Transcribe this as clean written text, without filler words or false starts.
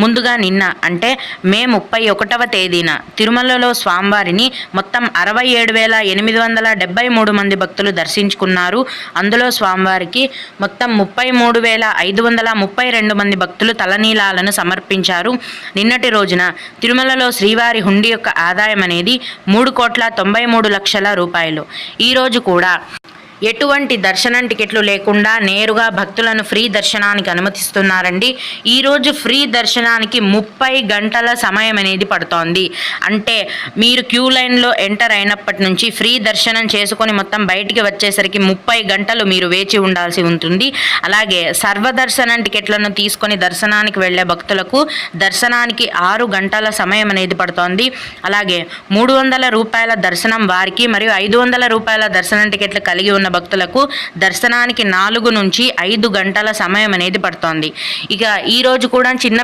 ముందుగా నిన్న అంటే మే 31వ తేదీన తిరుమలలో స్వామివారిని మొత్తం 67,873 మంది భక్తులు దర్శించుకున్నారు. అందులో స్వామివారికి మొత్తం 33,532 మంది భక్తులు తలనీలాలను సమర్పించారు. నిన్నటి రోజున తిరుమలలో శ్రీవారి హుండీ యొక్క ఆదాయం అనేది 3,93,00,000 రూపాయలు. ఈరోజు కూడా ఎటువంటి దర్శనం టికెట్లు లేకుండా నేరుగా భక్తులను ఫ్రీ దర్శనానికి అనుమతిస్తున్నారండి. ఈరోజు ఫ్రీ దర్శనానికి 30 గంటల సమయం అనేది పడుతోంది. అంటే మీరు క్యూ లైన్లో ఎంటర్ అయినప్పటి నుంచి ఫ్రీ దర్శనం చేసుకొని మొత్తం బయటికి వచ్చేసరికి 30 గంటలు మీరు వేచి ఉండాల్సి ఉంటుంది. అలాగే సర్వదర్శనం టికెట్లను తీసుకొని దర్శనానికి వెళ్ళే భక్తులకు దర్శనానికి 6 గంటల సమయం అనేది పడుతోంది. అలాగే 300 రూపాయల దర్శనం వారికి మరియు 500 రూపాయల దర్శనం టికెట్లు కలిగి ఉన్న భక్తులకు దర్శనానికి 4 నుంచి 5 గంటల సమయం అనేది పడుతోంది. ఇక ఈ రోజు కూడా చిన్న